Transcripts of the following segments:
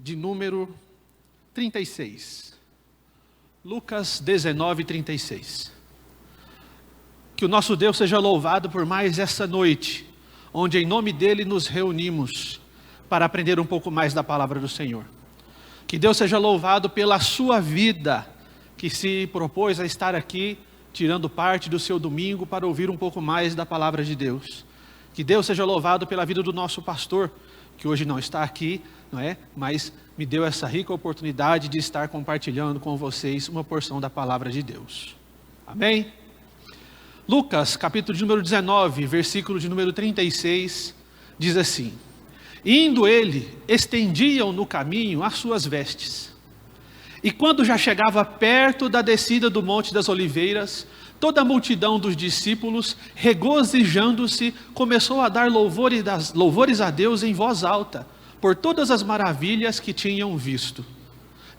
de número 36. Lucas 19, 36. Que o nosso Deus seja louvado por mais essa noite, onde em nome dele nos reunimos para aprender um pouco mais da palavra do Senhor. Que Deus seja louvado pela sua vida, que se propôs a estar aqui, tirando parte do seu domingo para ouvir um pouco mais da palavra de Deus. Que Deus seja louvado pela vida do nosso pastor, que hoje não está aqui, não é? Mas me deu essa rica oportunidade de estar compartilhando com vocês uma porção da palavra de Deus. Amém? Lucas, capítulo de número 19, versículo de número 36, diz assim: Indo ele, estendiam no caminho as suas vestes. E quando já chegava perto da descida do Monte das Oliveiras, toda a multidão dos discípulos, regozijando-se, começou a dar louvores a Deus em voz alta, por todas as maravilhas que tinham visto,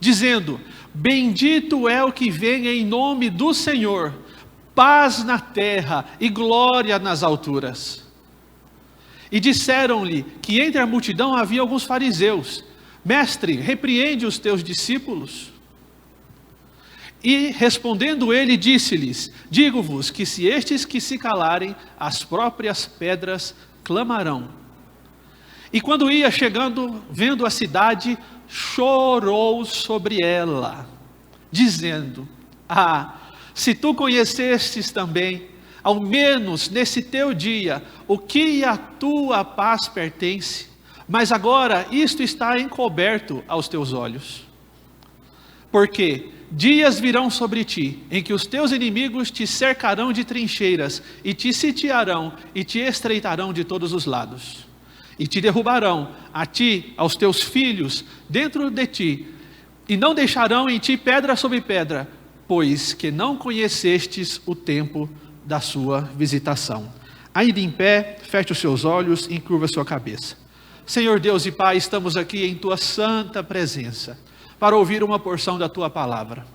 dizendo: Bendito é o que vem em nome do Senhor, paz na terra e glória nas alturas. E disseram-lhe que entre a multidão havia alguns fariseus: Mestre, repreende os teus discípulos. E respondendo ele, disse-lhes: Digo-vos que se estes que se calarem, as próprias pedras clamarão. E quando ia chegando, vendo a cidade, chorou sobre ela, dizendo: se tu conhecestes também, ao menos nesse teu dia, o que à tua paz pertence, mas agora isto está encoberto aos teus olhos. Porque dias virão sobre ti, em que os teus inimigos te cercarão de trincheiras, e te sitiarão, e te estreitarão de todos os lados. E te derrubarão, a ti, aos teus filhos, dentro de ti, e não deixarão em ti pedra sobre pedra, pois que não conhecestes o tempo da sua visitação. Ainda em pé, feche os seus olhos e encurva a sua cabeça. Senhor Deus e Pai, estamos aqui em tua santa presença, para ouvir uma porção da tua palavra.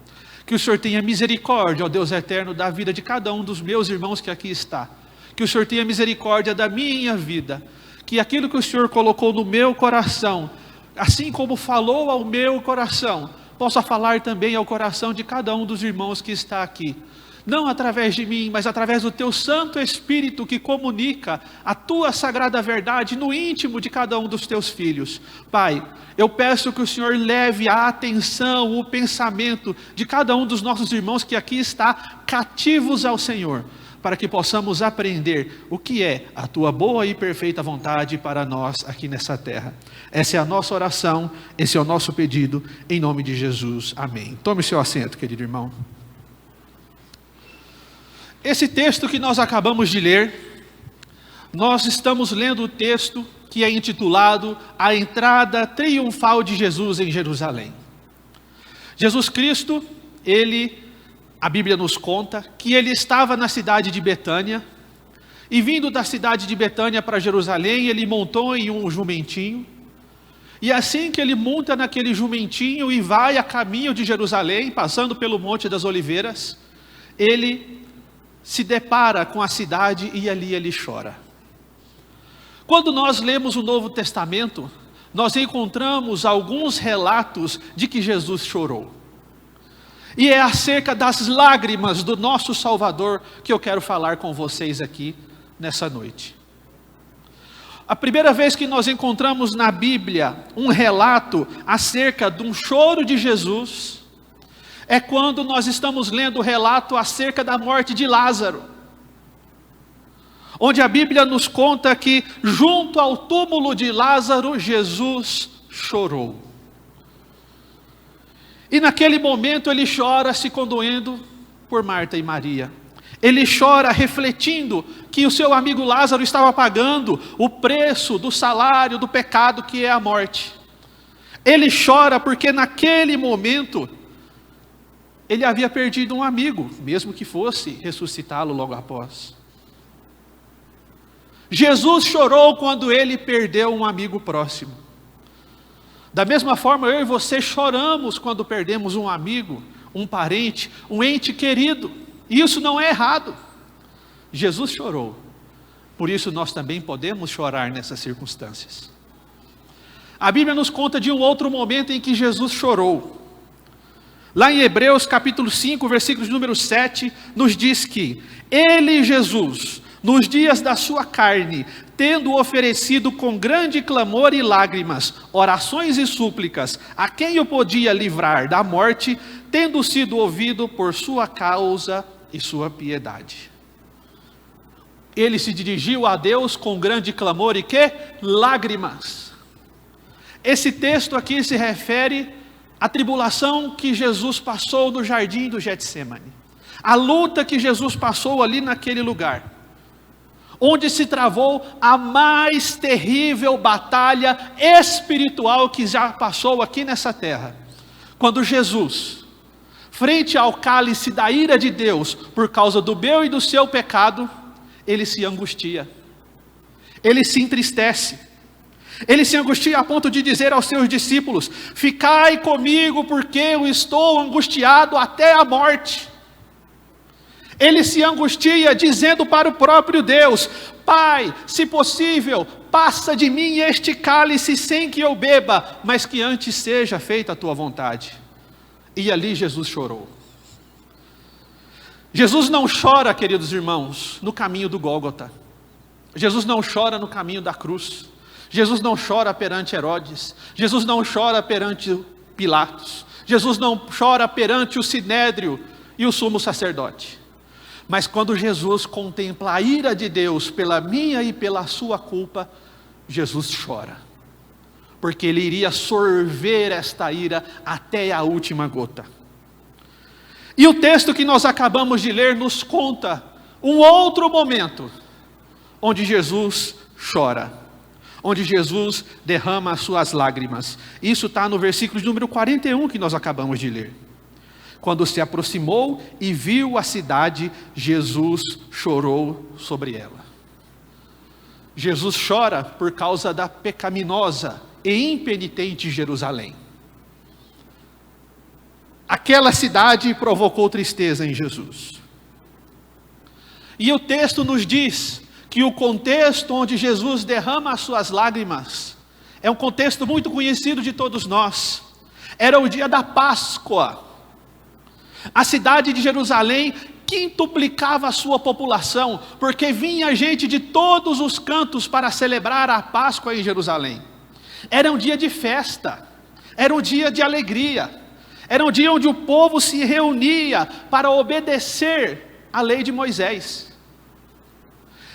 Que o Senhor tenha misericórdia, ó Deus eterno, da vida de cada um dos meus irmãos que aqui está. Que o Senhor tenha misericórdia da minha vida. Que aquilo que o Senhor colocou no meu coração, assim como falou ao meu coração, possa falar também ao coração de cada um dos irmãos que está aqui. Não através de mim, mas através do teu Santo Espírito, que comunica a tua sagrada verdade no íntimo de cada um dos teus filhos. Pai, eu peço que o Senhor leve a atenção, o pensamento de cada um dos nossos irmãos que aqui está cativos ao Senhor, para que possamos aprender o que é a tua boa e perfeita vontade para nós aqui nessa terra. Essa é a nossa oração, esse é o nosso pedido, em nome de Jesus. Amém. Tome seu assento, querido irmão. Esse texto que nós acabamos de ler, nós estamos lendo o texto que é intitulado A Entrada Triunfal de Jesus em Jerusalém. Jesus Cristo, a Bíblia nos conta que ele estava na cidade de Betânia, e vindo da cidade de Betânia para Jerusalém, ele montou em um jumentinho, e assim que ele monta naquele jumentinho e vai a caminho de Jerusalém, passando pelo Monte das Oliveiras, ele se depara com a cidade e ali ele chora. Quando nós lemos o Novo Testamento, nós encontramos alguns relatos de que Jesus chorou. E é acerca das lágrimas do nosso Salvador que eu quero falar com vocês aqui nessa noite. A primeira vez que nós encontramos na Bíblia um relato acerca de um choro de Jesus, é quando nós estamos lendo o relato acerca da morte de Lázaro, onde a Bíblia nos conta que junto ao túmulo de Lázaro, Jesus chorou. E naquele momento ele chora se condoendo por Marta e Maria. Ele chora refletindo que o seu amigo Lázaro estava pagando o preço do salário do pecado, que é a morte. Ele chora porque naquele momento ele havia perdido um amigo, mesmo que fosse ressuscitá-lo logo após. Jesus chorou quando ele perdeu um amigo próximo. Da mesma forma, eu e você choramos quando perdemos um amigo, um parente, um ente querido. E isso não é errado. Jesus chorou. Por isso nós também podemos chorar nessas circunstâncias. A Bíblia nos conta de um outro momento em que Jesus chorou. Lá em Hebreus capítulo 5, versículo de número 7, nos diz que ele, Jesus, nos dias da sua carne, tendo oferecido com grande clamor e lágrimas, orações e súplicas, a quem o podia livrar da morte, tendo sido ouvido por sua causa e sua piedade. Ele se dirigiu a Deus com grande clamor e que? Lágrimas. Esse texto aqui se refere à tribulação que Jesus passou no jardim do Getsemane. A luta que Jesus passou ali naquele lugar, onde se travou a mais terrível batalha espiritual que já passou aqui nessa terra. Quando Jesus, frente ao cálice da ira de Deus, por causa do meu e do seu pecado, ele se angustia, ele se entristece, ele se angustia a ponto de dizer aos seus discípulos: ficai comigo, porque eu estou angustiado até a morte. Ele se angustia dizendo para o próprio Deus: Pai, se possível, passa de mim este cálice sem que eu beba, mas que antes seja feita a tua vontade. E ali Jesus chorou. Jesus não chora, queridos irmãos, no caminho do Gólgota. Jesus não chora no caminho da cruz. Jesus não chora perante Herodes. Jesus não chora perante Pilatos. Jesus não chora perante o Sinédrio e o sumo sacerdote. Mas quando Jesus contempla a ira de Deus pela minha e pela sua culpa, Jesus chora. Porque ele iria sorver esta ira até a última gota. E o texto que nós acabamos de ler nos conta um outro momento, onde Jesus chora, onde Jesus derrama as suas lágrimas. Isso está no versículo de número 41 que nós acabamos de ler. Quando se aproximou e viu a cidade, Jesus chorou sobre ela. Jesus chora por causa da pecaminosa e impenitente Jerusalém. Aquela cidade provocou tristeza em Jesus. E o texto nos diz que o contexto onde Jesus derrama as suas lágrimas é um contexto muito conhecido de todos nós. Era o dia da Páscoa. A cidade de Jerusalém quintuplicava a sua população, porque vinha gente de todos os cantos para celebrar a Páscoa em Jerusalém. Era um dia de festa, era um dia de alegria, era um dia onde o povo se reunia para obedecer à lei de Moisés.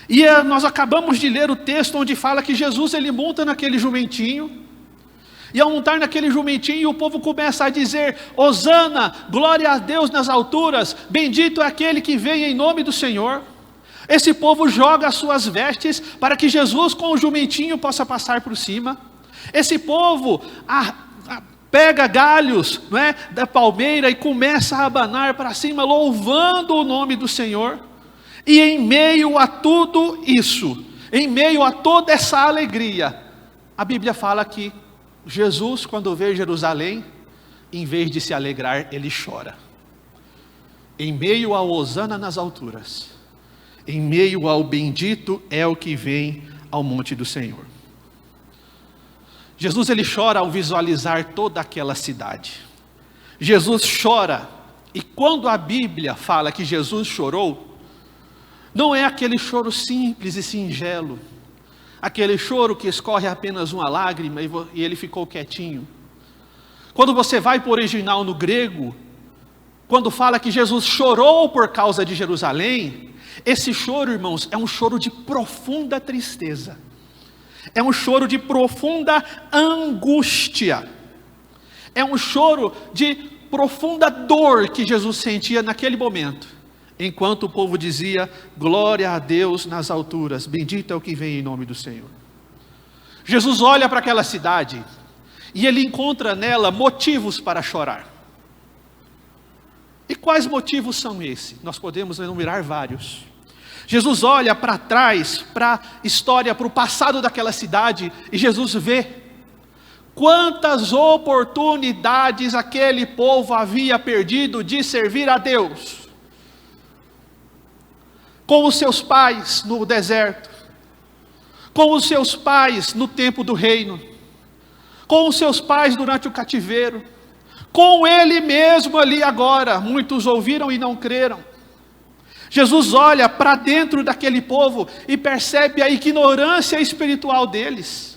E nós acabamos de ler o texto onde fala que Jesus ele monta naquele jumentinho, e ao montar naquele jumentinho, o povo começa a dizer: Hosana, glória a Deus nas alturas, bendito é aquele que vem em nome do Senhor. Esse povo joga as suas vestes para que Jesus com o jumentinho possa passar por cima. Esse povo pega galhos, não é, da palmeira e começa a abanar para cima, louvando o nome do Senhor. E em meio a tudo isso, em meio a toda essa alegria, a Bíblia fala que Jesus, quando vê Jerusalém, em vez de se alegrar, ele chora. Em meio ao hosana nas alturas, em meio ao bendito é o que vem ao monte do Senhor. Jesus ele chora ao visualizar toda aquela cidade. Jesus chora, e quando a Bíblia fala que Jesus chorou, não é aquele choro simples e singelo, aquele choro que escorre apenas uma lágrima e ele ficou quietinho. Quando você vai para o original no grego, quando fala que Jesus chorou por causa de Jerusalém, esse choro, irmãos, é um choro de profunda tristeza. É um choro de profunda angústia. É um choro de profunda dor que Jesus sentia naquele momento. Enquanto o povo dizia: glória a Deus nas alturas, bendito é o que vem em nome do Senhor. Jesus olha para aquela cidade e ele encontra nela motivos para chorar. E quais motivos são esses? Nós podemos enumerar vários. Jesus olha para trás, para a história, para o passado daquela cidade, e Jesus vê quantas oportunidades aquele povo havia perdido de servir a Deus. Com os seus pais no deserto, com os seus pais no tempo do reino, com os seus pais durante o cativeiro, com Ele mesmo ali agora. Muitos ouviram e não creram. Jesus olha para dentro daquele povo e percebe a ignorância espiritual deles,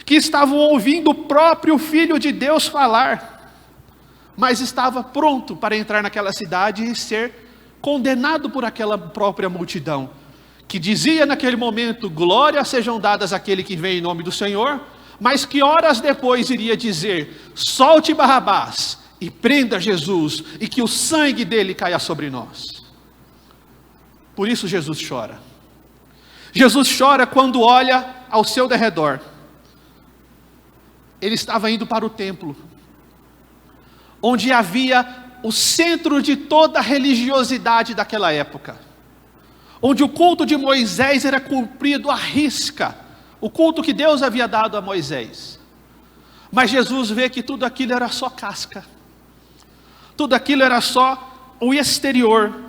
que estavam ouvindo o próprio Filho de Deus falar, mas estava pronto para entrar naquela cidade e ser condenado por aquela própria multidão, que dizia naquele momento: glórias sejam dadas àquele que vem em nome do Senhor, mas que horas depois iria dizer: solte Barrabás e prenda Jesus, e que o sangue dele caia sobre nós. Por isso Jesus chora. Jesus chora quando olha ao seu derredor. Ele estava indo para o templo, onde havia o centro de toda a religiosidade daquela época, onde o culto de Moisés era cumprido à risca, o culto que Deus havia dado a Moisés. Mas Jesus vê que tudo aquilo era só casca, tudo aquilo era só o exterior,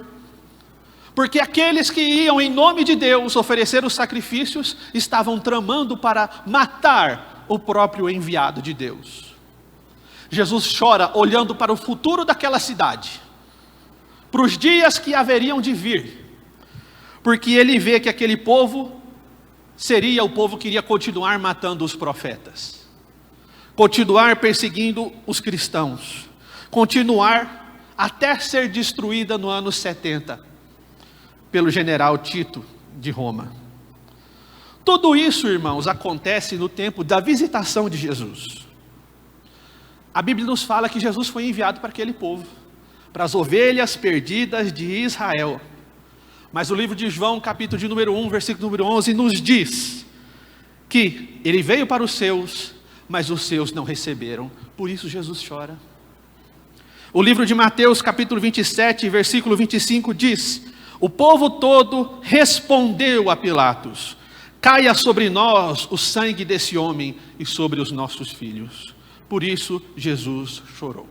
porque aqueles que iam em nome de Deus oferecer os sacrifícios, estavam tramando para matar o próprio enviado de Deus. Jesus chora olhando para o futuro daquela cidade, para os dias que haveriam de vir, porque ele vê que aquele povo seria o povo que iria continuar matando os profetas, continuar perseguindo os cristãos, continuar até ser destruída no ano 70, pelo general Tito de Roma. Tudo isso, irmãos, acontece no tempo da visitação de Jesus. A Bíblia nos fala que Jesus foi enviado para aquele povo, para as ovelhas perdidas de Israel. Mas o livro de João, capítulo de número 1, versículo número 11, nos diz que ele veio para os seus, mas os seus não receberam. Por isso Jesus chora. O livro de Mateus, capítulo 27, versículo 25 diz: o povo todo respondeu a Pilatos: caia sobre nós o sangue desse homem e sobre os nossos filhos. Por isso Jesus chorou.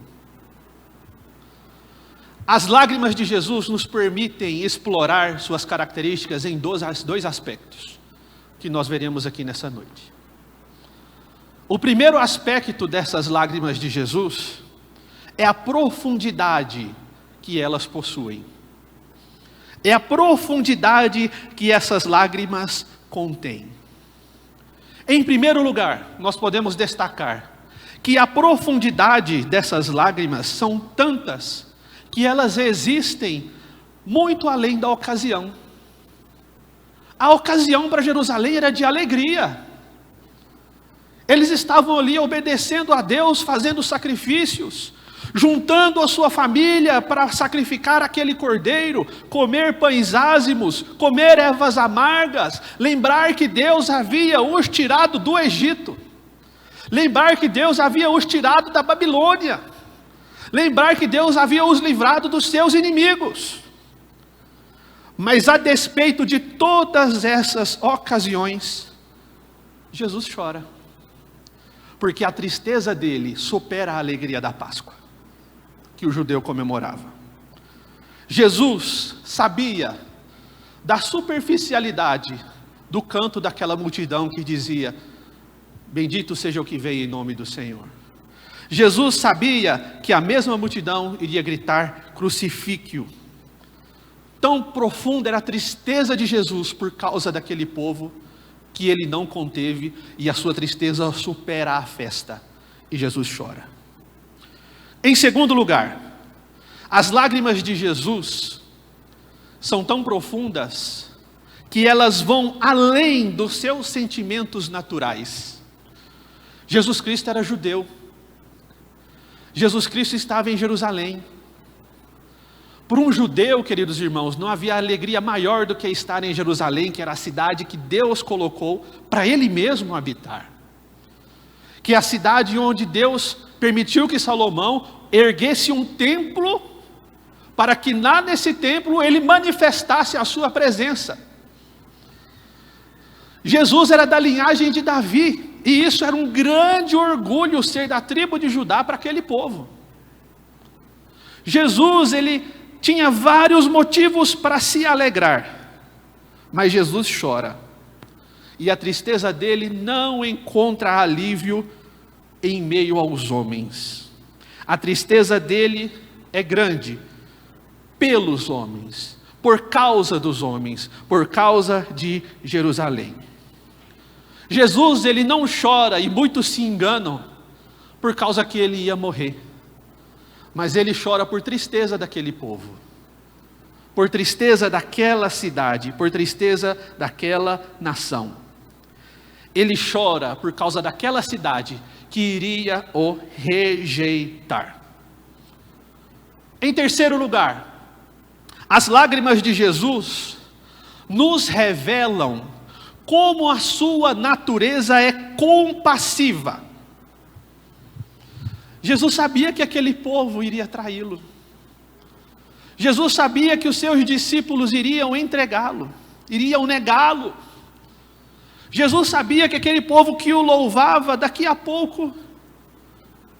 As lágrimas de Jesus nos permitem explorar suas características em dois aspectos, que nós veremos aqui nessa noite. O primeiro aspecto dessas lágrimas de Jesus é a profundidade que elas possuem. É a profundidade que essas lágrimas contêm. Em primeiro lugar, nós podemos destacar que a profundidade dessas lágrimas são tantas que elas existem muito além da ocasião. A ocasião para Jerusalém era de alegria. Eles estavam ali obedecendo a Deus, fazendo sacrifícios, juntando a sua família para sacrificar aquele cordeiro, comer pães ázimos, comer ervas amargas, lembrar que Deus havia os tirado do Egito, lembrar que Deus havia os tirado da Babilônia, lembrar que Deus havia os livrado dos seus inimigos. Mas a despeito de todas essas ocasiões, Jesus chora, porque a tristeza dele supera a alegria da Páscoa, que o judeu comemorava. Jesus sabia da superficialidade do canto daquela multidão que dizia: bendito seja o que veio em nome do Senhor. Jesus sabia que a mesma multidão iria gritar: crucifique-o. Tão profunda era a tristeza de Jesus por causa daquele povo, que ele não conteve, e a sua tristeza supera a festa, e Jesus chora. Em segundo lugar, as lágrimas de Jesus são tão profundas que elas vão além dos seus sentimentos naturais. Jesus Cristo era judeu. Jesus Cristo estava em Jerusalém. Para um judeu, queridos irmãos, não havia alegria maior do que estar em Jerusalém, que era a cidade que Deus colocou para Ele mesmo habitar. Que é a cidade onde Deus permitiu que Salomão erguesse um templo, para que lá nesse templo Ele manifestasse a sua presença. Jesus era da linhagem de Davi, e isso era um grande orgulho ser da tribo de Judá para aquele povo. Jesus, ele tinha vários motivos para se alegrar, mas Jesus chora, e a tristeza dele não encontra alívio em meio aos homens. A tristeza dele é grande pelos homens, por causa dos homens, por causa de Jerusalém. Jesus, ele não chora, e muitos se enganam, por causa que ele ia morrer. Mas ele chora por tristeza daquele povo, por tristeza daquela cidade, por tristeza daquela nação. Ele chora por causa daquela cidade que iria o rejeitar. Em terceiro lugar, as lágrimas de Jesus nos revelam como a sua natureza é compassiva. Jesus sabia que aquele povo iria traí-lo. Jesus sabia que os seus discípulos iriam entregá-lo, iriam negá-lo. Jesus sabia que aquele povo que o louvava, daqui a pouco,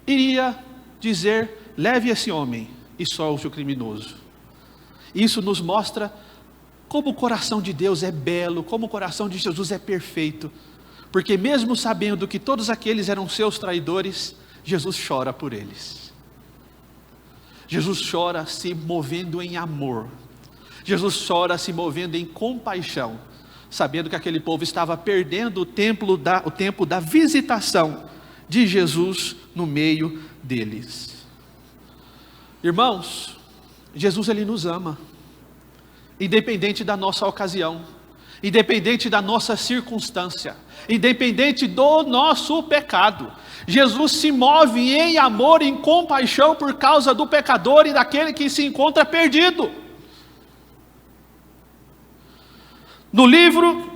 iria dizer: leve esse homem e solte o criminoso. Isso nos mostra como o coração de Deus é belo, como o coração de Jesus é perfeito. Porque mesmo sabendo que todos aqueles eram seus traidores, Jesus chora por eles. Jesus chora se movendo em amor. Jesus chora se movendo em compaixão, sabendo que aquele povo estava perdendo o tempo da visitação de Jesus no meio deles. Irmãos, Jesus, ele nos ama, independente da nossa ocasião, independente da nossa circunstância, independente do nosso pecado. Jesus se move em amor, em compaixão por causa do pecador e daquele que se encontra perdido. No livro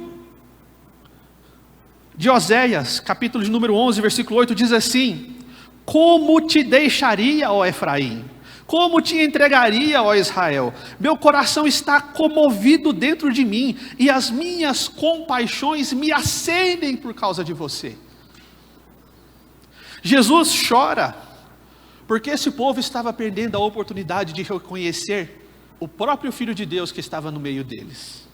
de Oséias, capítulo de número 11, versículo 8, diz assim: como te deixaria, ó Efraim? Como te entregaria, ó Israel? Meu coração está comovido dentro de mim, e as minhas compaixões me acendem por causa de você. Jesus chora, porque esse povo estava perdendo a oportunidade de reconhecer o próprio Filho de Deus que estava no meio deles.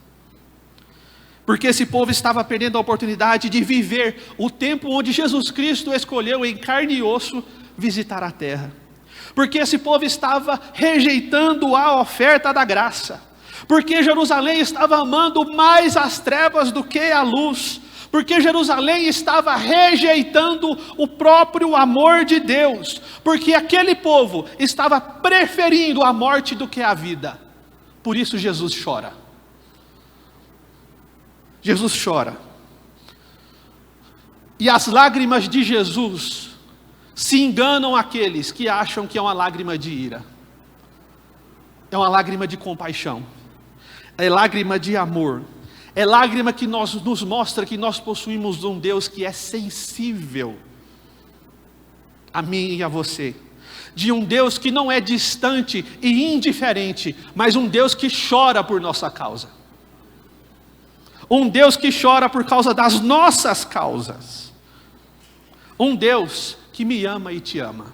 Porque esse povo estava perdendo a oportunidade de viver o tempo onde Jesus Cristo escolheu em carne e osso visitar a terra. Porque esse povo estava rejeitando a oferta da graça. Porque Jerusalém estava amando mais as trevas do que a luz. Porque Jerusalém estava rejeitando o próprio amor de Deus. Porque aquele povo estava preferindo a morte do que a vida. Por isso Jesus chora. Jesus chora. E as lágrimas de Jesus se enganam aqueles que acham que é uma lágrima de ira. É uma lágrima de compaixão. É lágrima de amor. É lágrima que nos mostra que nós possuímos um Deus que é sensível a mim e a você. De um Deus que não é distante e indiferente, mas um Deus que chora por nossa causa. Um Deus que chora por causa das nossas causas. Um Deus que me ama e te ama.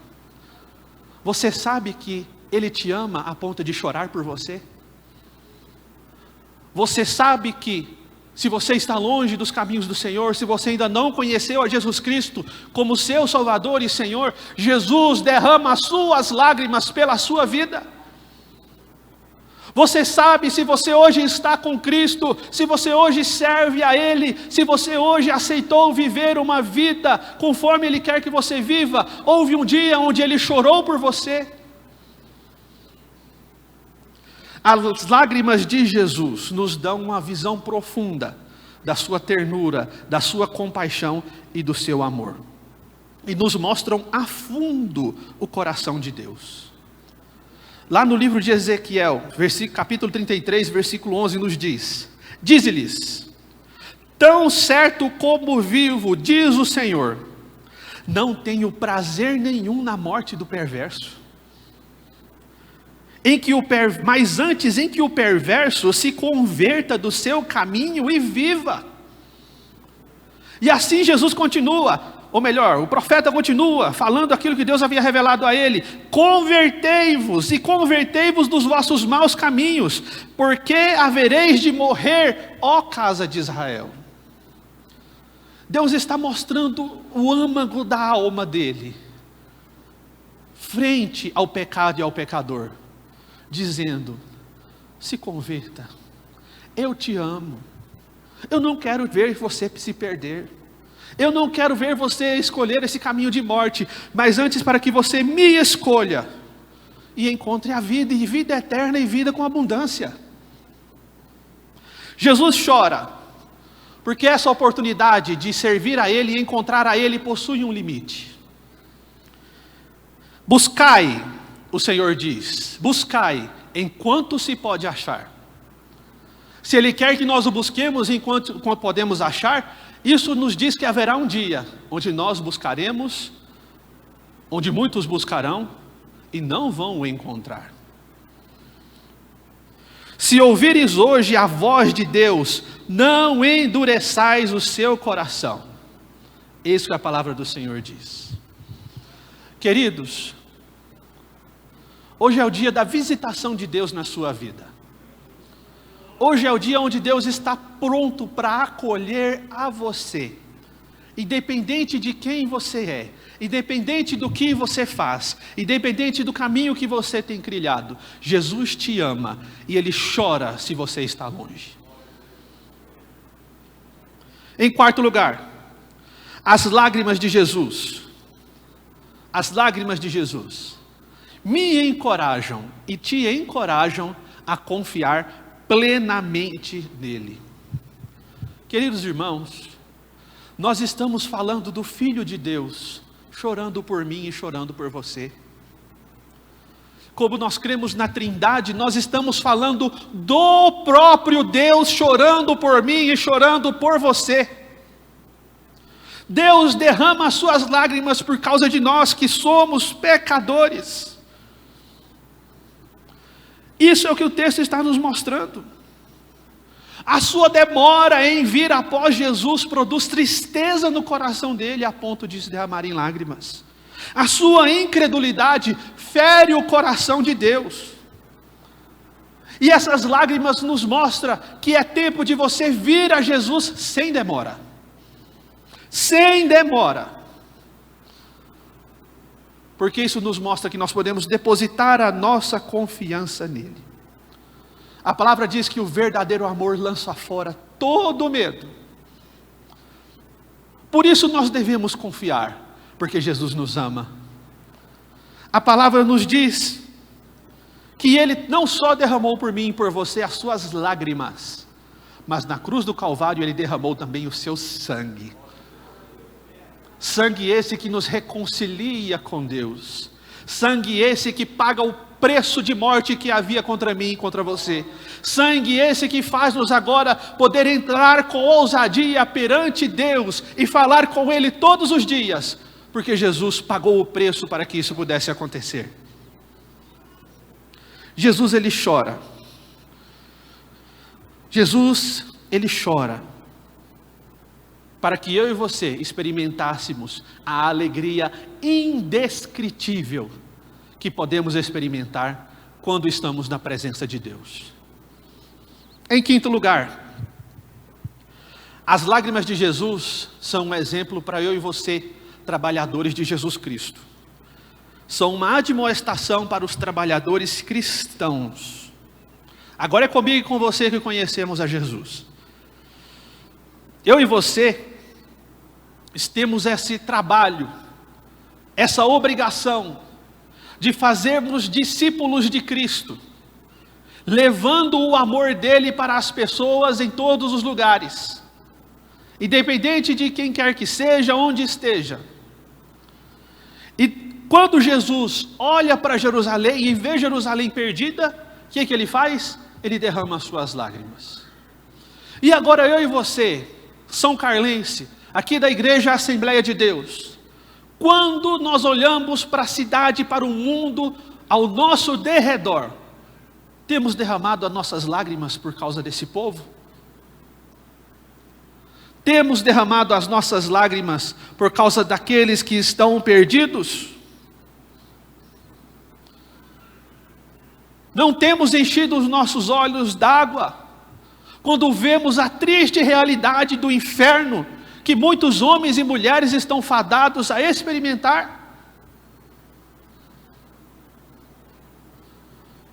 Você sabe que Ele te ama a ponto de chorar por você? Você sabe que, se você está longe dos caminhos do Senhor, se você ainda não conheceu a Jesus Cristo como seu Salvador e Senhor, Jesus derrama as suas lágrimas pela sua vida. Você sabe, se você hoje está com Cristo, se você hoje serve a Ele, se você hoje aceitou viver uma vida conforme Ele quer que você viva, houve um dia onde Ele chorou por você. As lágrimas de Jesus nos dão uma visão profunda da sua ternura, da sua compaixão e do seu amor. E nos mostram a fundo o coração de Deus. Lá no livro de Ezequiel, capítulo 33, versículo 11, nos diz: dize-lhes, tão certo como vivo, diz o Senhor, não tenho prazer nenhum na morte do perverso. Mas antes em que o perverso se converta do seu caminho e viva. E assim Jesus continua, ou melhor, o profeta continua falando aquilo que Deus havia revelado a ele: convertei-vos e convertei-vos dos vossos maus caminhos, porque havereis de morrer, ó casa de Israel. Deus está mostrando o âmago da alma dele, frente ao pecado e ao pecador, dizendo: se converta, eu te amo, eu não quero ver você se perder, eu não quero ver você escolher esse caminho de morte, mas antes para que você me escolha, e encontre a vida, e vida eterna, e vida com abundância. Jesus chora, porque essa oportunidade de servir a Ele e encontrar a Ele possui um limite. Buscai, o Senhor diz, buscai enquanto se pode achar. Se Ele quer que nós o busquemos enquanto podemos achar, isso nos diz que haverá um dia onde nós buscaremos, onde muitos buscarão e não vão o encontrar. Se ouvires hoje a voz de Deus, não endureçais o seu coração. Isso que a palavra do Senhor diz. Queridos, hoje é o dia da visitação de Deus na sua vida. Hoje é o dia onde Deus está pronto para acolher a você. Independente de quem você é, independente do que você faz, independente do caminho que você tem trilhado, Jesus te ama e Ele chora se você está longe. Em quarto lugar, as lágrimas de Jesus. As lágrimas de Jesus me encorajam e te encorajam a confiar plenamente nele. Queridos irmãos, nós estamos falando do Filho de Deus, chorando por mim e chorando por você. Como nós cremos na Trindade, nós estamos falando do próprio Deus chorando por mim e chorando por você. Deus derrama as suas lágrimas por causa de nós que somos pecadores. Isso é o que o texto está nos mostrando. A sua demora em vir após Jesus produz tristeza no coração dele a ponto de se derramar em lágrimas. A sua incredulidade fere o coração de Deus. E essas lágrimas nos mostram que é tempo de você vir a Jesus sem demora. Sem demora. Porque isso nos mostra que nós podemos depositar a nossa confiança nele. A palavra diz que o verdadeiro amor lança fora todo medo. Por isso nós devemos confiar, porque Jesus nos ama. A palavra nos diz que Ele não só derramou por mim e por você as suas lágrimas, mas na cruz do Calvário Ele derramou também o seu sangue. Sangue esse que nos reconcilia com Deus. Sangue esse que paga o preço de morte que havia contra mim e contra você. Sangue esse que faz-nos agora poder entrar com ousadia perante Deus e falar com Ele todos os dias, porque Jesus pagou o preço para que isso pudesse acontecer. Jesus, Ele chora. Jesus, Ele chora para que eu e você experimentássemos a alegria indescritível que podemos experimentar quando estamos na presença de Deus. Em quinto lugar, as lágrimas de Jesus são um exemplo para eu e você, trabalhadores de Jesus Cristo. São uma admoestação para os trabalhadores cristãos. Agora é comigo e com você que conhecemos a Jesus. Eu e você temos esse trabalho, essa obrigação de fazermos discípulos de Cristo, levando o amor dele para as pessoas em todos os lugares, independente de quem quer que seja, onde esteja. E quando Jesus olha para Jerusalém e vê Jerusalém perdida, o que ele faz? Ele derrama as suas lágrimas. E agora eu e você, São Carlense, aqui da Igreja Assembleia de Deus, quando nós olhamos para a cidade, para o mundo, ao nosso derredor, temos derramado as nossas lágrimas por causa desse povo? Temos derramado as nossas lágrimas por causa daqueles que estão perdidos? Não temos enchido os nossos olhos d'água quando vemos a triste realidade do inferno que muitos homens e mulheres estão fadados a experimentar?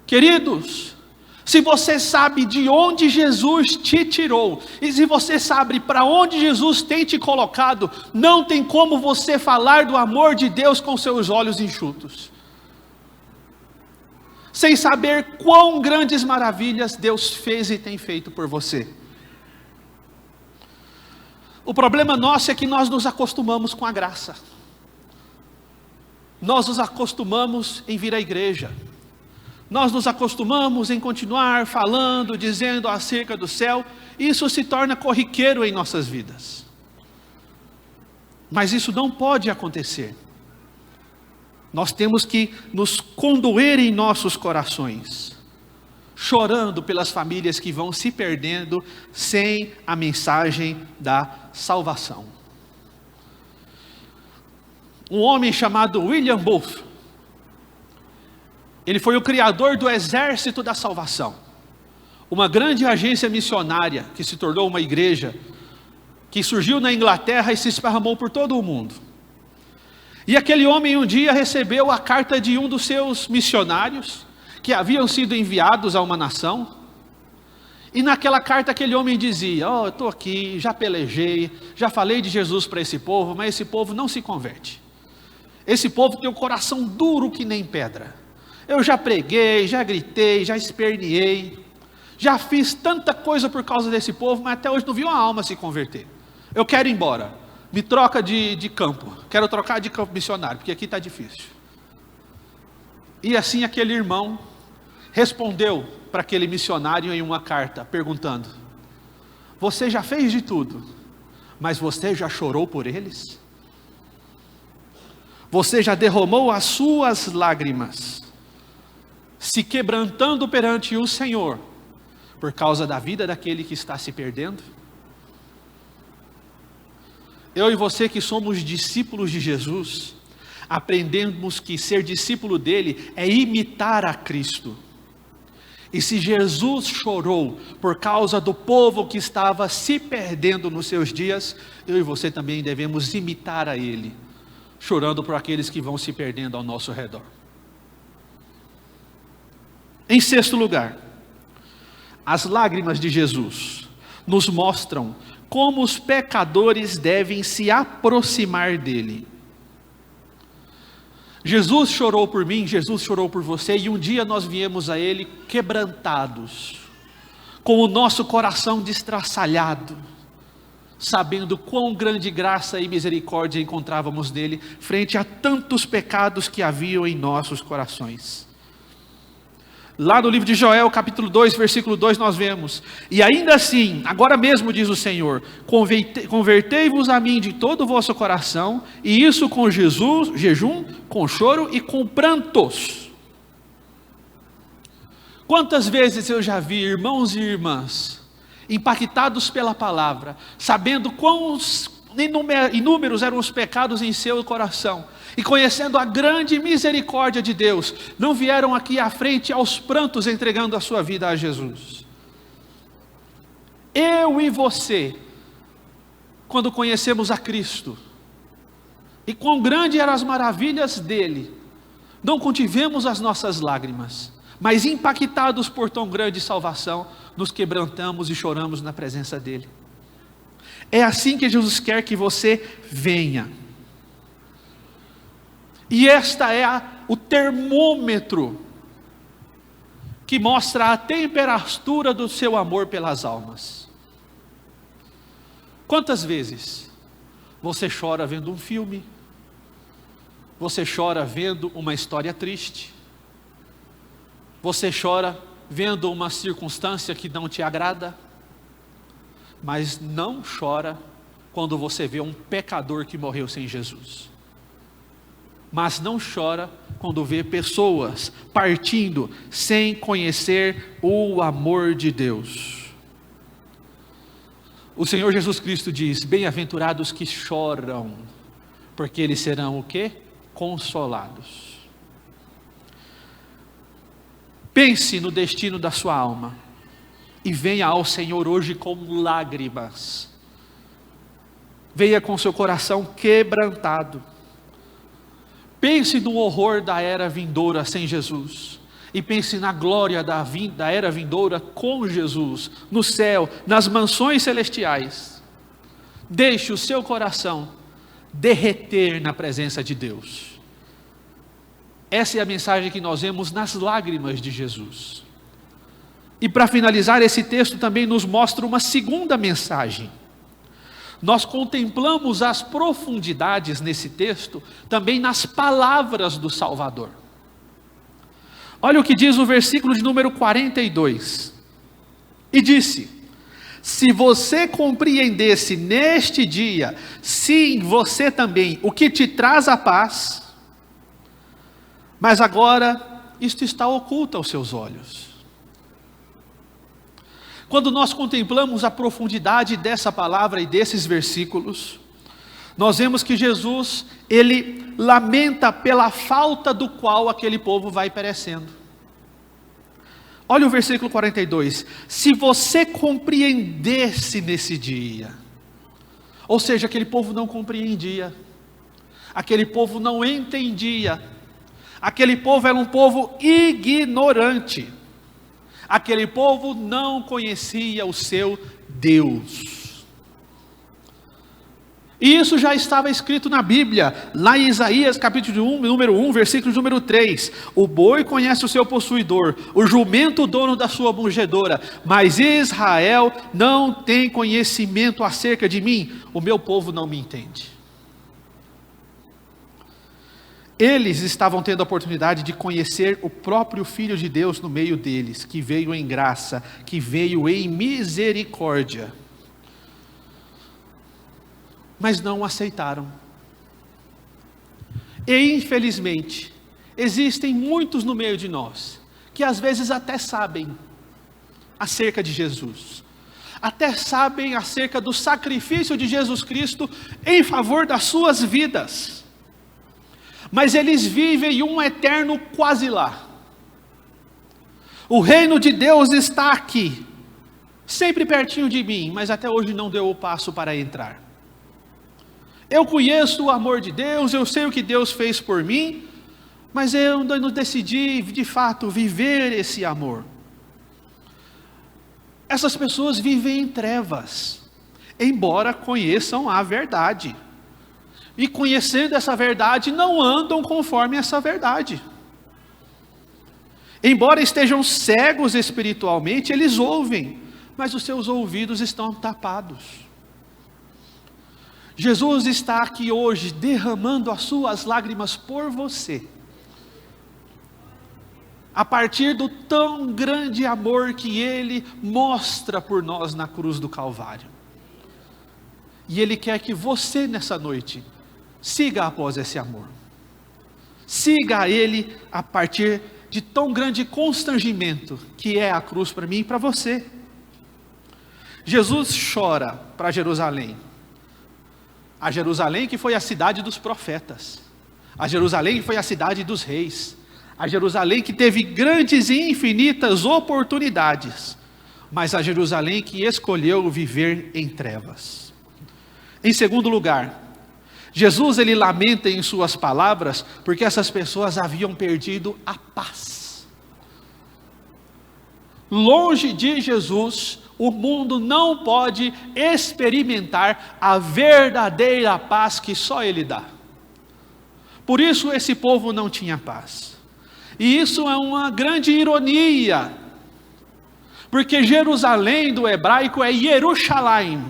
Queridos, se você sabe de onde Jesus te tirou, e se você sabe para onde Jesus tem te colocado, não tem como você falar do amor de Deus com seus olhos enxutos, sem saber quão grandes maravilhas Deus fez e tem feito por você. O problema nosso é que nós nos acostumamos com a graça, nós nos acostumamos em vir à igreja, nós nos acostumamos em continuar falando, dizendo acerca do céu, e isso se torna corriqueiro em nossas vidas. Mas isso não pode acontecer. Nós temos que nos condoer em nossos corações, chorando pelas famílias que vão se perdendo sem a mensagem da salvação. Um homem chamado William Booth, ele foi o criador do Exército da Salvação, uma grande agência missionária que se tornou uma igreja, que surgiu na Inglaterra e se esparramou por todo o mundo. E aquele homem um dia recebeu a carta de um dos seus missionários, que haviam sido enviados a uma nação, e naquela carta aquele homem dizia: eu estou aqui, já pelejei, já falei de Jesus para esse povo, mas esse povo não se converte, esse povo tem o coração duro que nem pedra. Eu já preguei, já gritei, já esperneei, já fiz tanta coisa por causa desse povo, mas até hoje não vi uma alma se converter. Eu quero ir embora, me troca de campo, quero trocar de campo missionário, porque aqui está difícil. E assim aquele irmão respondeu para aquele missionário em uma carta, perguntando: você já fez de tudo, mas você já chorou por eles? Você já derramou as suas lágrimas, se quebrantando perante o Senhor, por causa da vida daquele que está se perdendo? Eu e você que somos discípulos de Jesus, aprendemos que ser discípulo dele é imitar a Cristo. E se Jesus chorou por causa do povo que estava se perdendo nos seus dias, eu e você também devemos imitar a ele, chorando por aqueles que vão se perdendo ao nosso redor. Em sexto lugar, as lágrimas de Jesus nos mostram como os pecadores devem se aproximar dele. Jesus chorou por mim, Jesus chorou por você, e um dia nós viemos a ele quebrantados, com o nosso coração destraçalhado, sabendo quão grande graça e misericórdia encontrávamos nele, frente a tantos pecados que haviam em nossos corações. Lá no livro de Joel, capítulo 2, versículo 2, nós vemos: e ainda assim, agora mesmo diz o Senhor, convertei-vos a mim de todo o vosso coração, e isso com jejum, com choro e com prantos. Quantas vezes eu já vi irmãos e irmãs impactados pela palavra, sabendo quão inúmeros eram os pecados em seu coração, e conhecendo a grande misericórdia de Deus, não vieram aqui à frente aos prantos entregando a sua vida a Jesus. Eu e você, quando conhecemos a Cristo, e quão grande eram as maravilhas dele, não contivemos as nossas lágrimas, mas impactados por tão grande salvação, nos quebrantamos e choramos na presença dele. É assim que Jesus quer que você venha. E esta é o termômetro que mostra a temperatura do seu amor pelas almas. Quantas vezes você chora vendo um filme? Você chora vendo uma história triste? Você chora vendo uma circunstância que não te agrada? Mas não chora quando você vê um pecador que morreu sem Jesus. Mas não chora quando vê pessoas partindo sem conhecer o amor de Deus. O Senhor Jesus Cristo diz: bem-aventurados que choram, porque eles serão o quê? Consolados. Pense no destino da sua alma e venha ao Senhor hoje com lágrimas, venha com seu coração quebrantado. Pense no horror da era vindoura sem Jesus. E pense na glória da era vindoura com Jesus, no céu, nas mansões celestiais. Deixe o seu coração derreter na presença de Deus. Essa é a mensagem que nós vemos nas lágrimas de Jesus. E para finalizar, esse texto também nos mostra uma segunda mensagem. Nós contemplamos as profundidades nesse texto, também nas palavras do Salvador. Olha o que diz o versículo de número 42. E disse: se você compreendesse neste dia, sim, você também, o que te traz a paz, mas agora isto está oculto aos seus olhos. Quando nós contemplamos a profundidade dessa palavra e desses versículos, nós vemos que Jesus, ele lamenta pela falta do qual aquele povo vai perecendo. Olha o versículo 42. Se você compreendesse nesse dia, ou seja, aquele povo não compreendia, aquele povo não entendia, aquele povo era um povo ignorante, aquele povo não conhecia o seu Deus. E isso já estava escrito na Bíblia, lá em Isaías capítulo 1, número 1, versículo número 3. O boi conhece o seu possuidor, o jumento o dono da sua manjedoura, mas Israel não tem conhecimento acerca de mim, o meu povo não me entende. Eles estavam tendo a oportunidade de conhecer o próprio Filho de Deus no meio deles, que veio em graça, que veio em misericórdia. Mas não o aceitaram. E infelizmente, existem muitos no meio de nós, que às vezes até sabem acerca de Jesus, até sabem acerca do sacrifício de Jesus Cristo em favor das suas vidas, mas eles vivem um eterno quase lá. O reino de Deus está aqui, sempre pertinho de mim, mas até hoje não deu o passo para entrar. Eu conheço o amor de Deus, eu sei o que Deus fez por mim, mas eu ainda não decidi de fato viver esse amor. Essas pessoas vivem em trevas, embora conheçam a verdade. E conhecendo essa verdade, não andam conforme essa verdade. Embora estejam cegos espiritualmente, eles ouvem, mas os seus ouvidos estão tapados. Jesus está aqui hoje derramando as suas lágrimas por você, a partir do tão grande amor que Ele mostra por nós na cruz do Calvário. E Ele quer que você nessa noite siga após esse amor, siga Ele a partir de tão grande constrangimento que é a cruz para mim e para você. Jesus chora para Jerusalém, a Jerusalém que foi a cidade dos profetas, a Jerusalém que foi a cidade dos reis, a Jerusalém que teve grandes e infinitas oportunidades, mas a Jerusalém que escolheu viver em trevas. Em segundo lugar, Jesus ele lamenta em suas palavras, porque essas pessoas haviam perdido a paz. Longe de Jesus, o mundo não pode experimentar a verdadeira paz que só Ele dá. Por isso esse povo não tinha paz. E isso é uma grande ironia, porque Jerusalém do hebraico é Yerushalayim,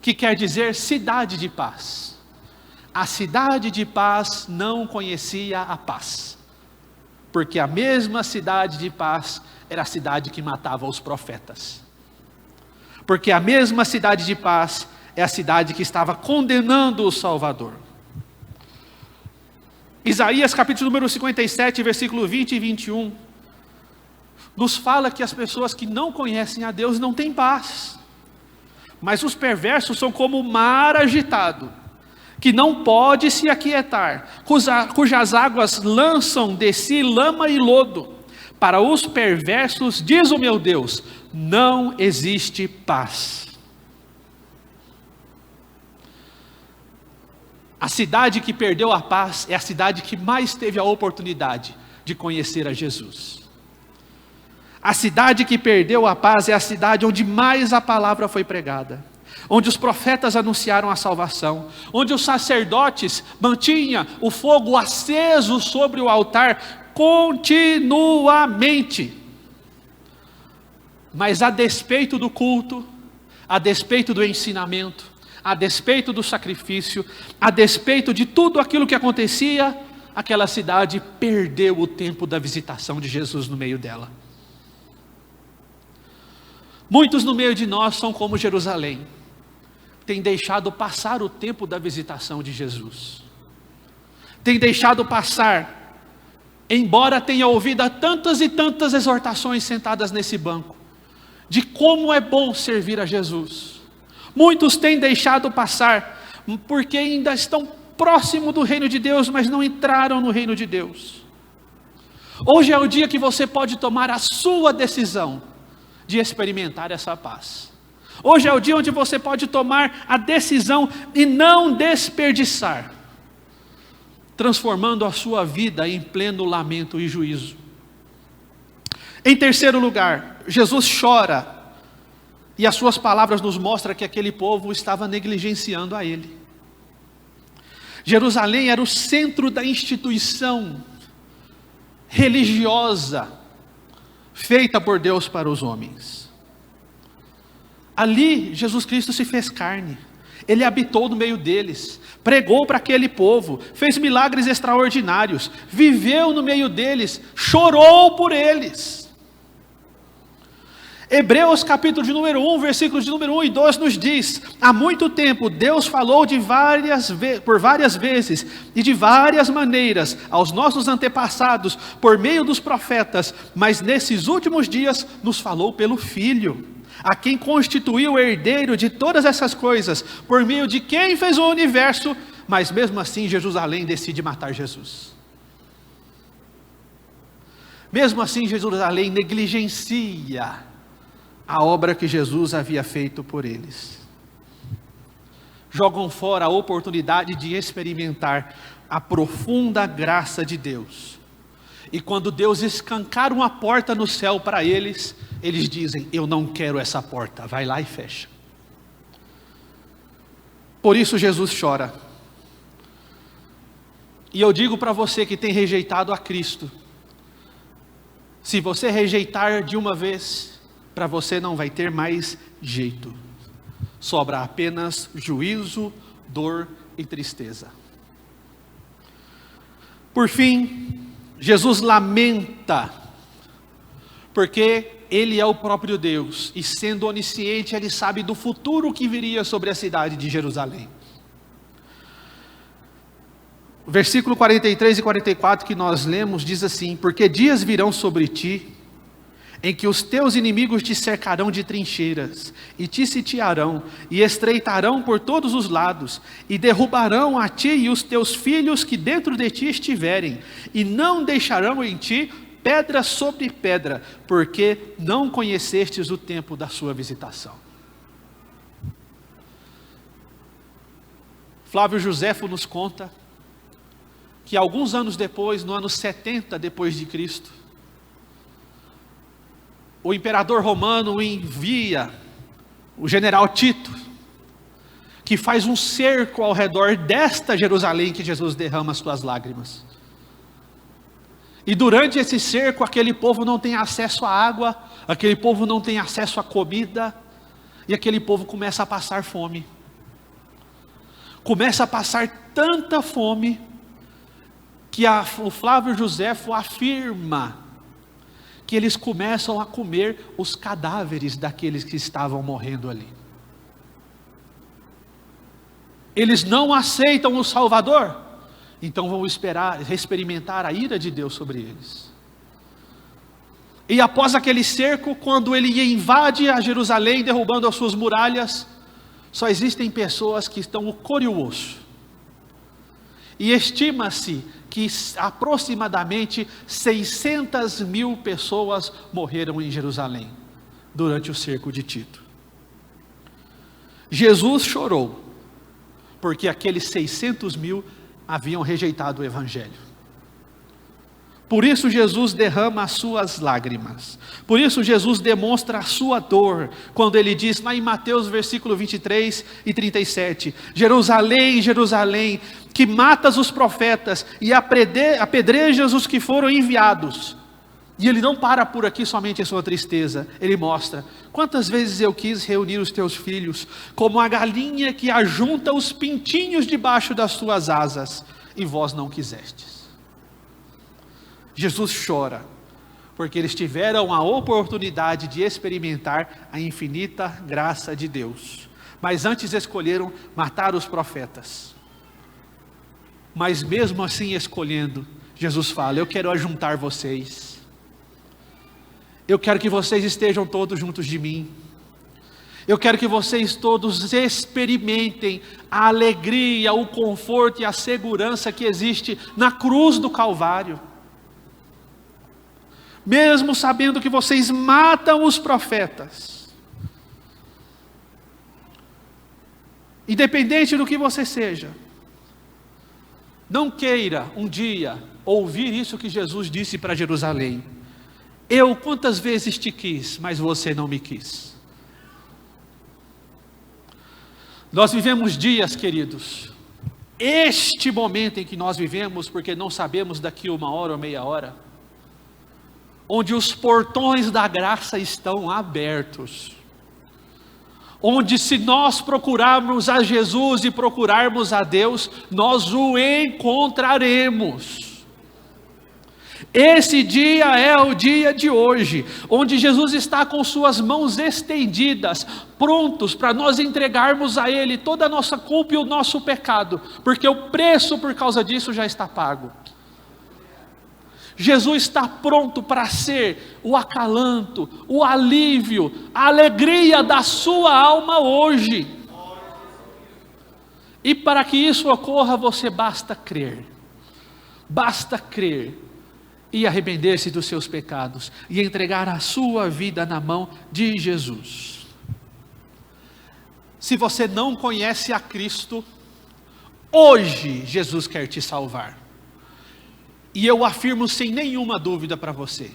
que quer dizer cidade de paz. A cidade de paz não conhecia a paz, porque a mesma cidade de paz era a cidade que matava os profetas. Porque a mesma cidade de paz é a cidade que estava condenando o Salvador. Isaías capítulo número 57, versículo 20 e 21, nos fala que as pessoas que não conhecem a Deus não têm paz. Mas os perversos são como o mar agitado, que não pode se aquietar, cujas águas lançam de si lama e lodo. Para os perversos, diz o meu Deus, não existe paz. A cidade que perdeu a paz é a cidade que mais teve a oportunidade de conhecer a Jesus. A cidade que perdeu a paz é a cidade onde mais a palavra foi pregada, onde os profetas anunciaram a salvação, onde os sacerdotes mantinham o fogo aceso sobre o altar continuamente. Mas a despeito do culto, a despeito do ensinamento, a despeito do sacrifício, a despeito de tudo aquilo que acontecia, aquela cidade perdeu o tempo da visitação de Jesus no meio dela. Muitos no meio de nós são como Jerusalém, têm deixado passar o tempo da visitação de Jesus, têm deixado passar, embora tenha ouvido tantas e tantas exortações sentadas nesse banco, de como é bom servir a Jesus. Muitos têm deixado passar, porque ainda estão próximo do reino de Deus, mas não entraram no reino de Deus. Hoje é o dia que você pode tomar a sua decisão de experimentar essa paz. Hoje é o dia onde você pode tomar a decisão e não desperdiçar, transformando a sua vida em pleno lamento e juízo. Em terceiro lugar, Jesus chora, e as suas palavras nos mostram que aquele povo estava negligenciando a ele. Jerusalém era o centro da instituição religiosa feita por Deus para os homens. Ali Jesus Cristo se fez carne, Ele habitou no meio deles, pregou para aquele povo, fez milagres extraordinários, viveu no meio deles, chorou por eles. Hebreus capítulo de número 1, versículos de número 1 e 2 nos diz: há muito tempo Deus falou por várias vezes e de várias maneiras aos nossos antepassados por meio dos profetas, mas nesses últimos dias nos falou pelo Filho, a quem constituiu o herdeiro de todas essas coisas, por meio de quem fez o universo, mas mesmo assim Jerusalém decide matar Jesus. Mesmo assim Jerusalém negligencia a obra que Jesus havia feito por eles. Jogam fora a oportunidade de experimentar a profunda graça de Deus. E quando Deus escancar uma porta no céu para eles, eles dizem: eu não quero essa porta, vai lá e fecha. Por isso Jesus chora. E eu digo para você que tem rejeitado a Cristo, se você rejeitar de uma vez, para você não vai ter mais jeito. Sobra apenas juízo, dor e tristeza. Por fim, Jesus lamenta, porque Ele é o próprio Deus, e sendo onisciente, Ele sabe do futuro que viria sobre a cidade de Jerusalém. O versículo 43 e 44 que nós lemos diz assim: porque dias virão sobre ti, em que os teus inimigos te cercarão de trincheiras, e te sitiarão, e estreitarão por todos os lados, e derrubarão a ti e os teus filhos que dentro de ti estiverem, e não deixarão em ti pedra sobre pedra, porque não conhecestes o tempo da sua visitação. Flávio Joséfo nos conta que alguns anos depois, no ano 70 depois de Cristo, o imperador romano envia o general Tito, que faz um cerco ao redor desta Jerusalém que Jesus derrama as suas lágrimas. E durante esse cerco, aquele povo não tem acesso à água, aquele povo não tem acesso à comida, e aquele povo começa a passar fome. Começa a passar tanta fome, que o Flávio Joséfo afirma que eles começam a comer os cadáveres daqueles que estavam morrendo ali. Eles não aceitam o Salvador, então vão experimentar a ira de Deus sobre eles. E após aquele cerco, quando ele invade a Jerusalém, derrubando as suas muralhas, só existem pessoas que estão o couro e o osso. E estima-se que aproximadamente 600 mil pessoas morreram em Jerusalém, durante o cerco de Tito. Jesus chorou, porque aqueles 600.000 haviam rejeitado o Evangelho. Por isso Jesus derrama as suas lágrimas. Por isso Jesus demonstra a sua dor, quando ele diz lá em Mateus versículo 23 e 37, Jerusalém, Jerusalém, que matas os profetas e apedrejas os que foram enviados. E ele não para por aqui somente em sua tristeza, ele mostra, quantas vezes eu quis reunir os teus filhos, como a galinha que ajunta os pintinhos debaixo das suas asas, e vós não quisestes. Jesus chora, porque eles tiveram a oportunidade de experimentar a infinita graça de Deus, mas antes escolheram matar os profetas. Mas mesmo assim escolhendo, Jesus fala, eu quero ajuntar vocês, eu quero que vocês estejam todos juntos de mim, eu quero que vocês todos experimentem a alegria, o conforto e a segurança que existe na cruz do Calvário. Mesmo sabendo que vocês matam os profetas, independente do que você seja, não queira um dia ouvir isso que Jesus disse para Jerusalém, eu quantas vezes te quis, mas você não me quis. Nós vivemos dias, queridos, este momento em que nós vivemos, porque não sabemos daqui 1 hora ou meia hora, onde os portões da graça estão abertos, onde se nós procurarmos a Jesus e procurarmos a Deus, nós o encontraremos. Esse dia é o dia de hoje, onde Jesus está com suas mãos estendidas, prontos para nós entregarmos a Ele toda a nossa culpa e o nosso pecado, porque o preço por causa disso já está pago. Jesus está pronto para ser o acalanto, o alívio, a alegria da sua alma hoje. E para que isso ocorra, você basta crer e arrepender-se dos seus pecados e entregar a sua vida na mão de Jesus. Se você não conhece a Cristo, hoje Jesus quer te salvar. E eu afirmo sem nenhuma dúvida para você,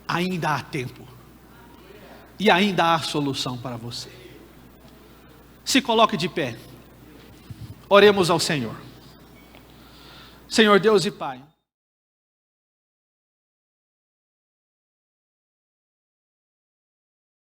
ainda há tempo. E ainda há solução para você. Se coloque de pé. Oremos ao Senhor. Senhor Deus e Pai.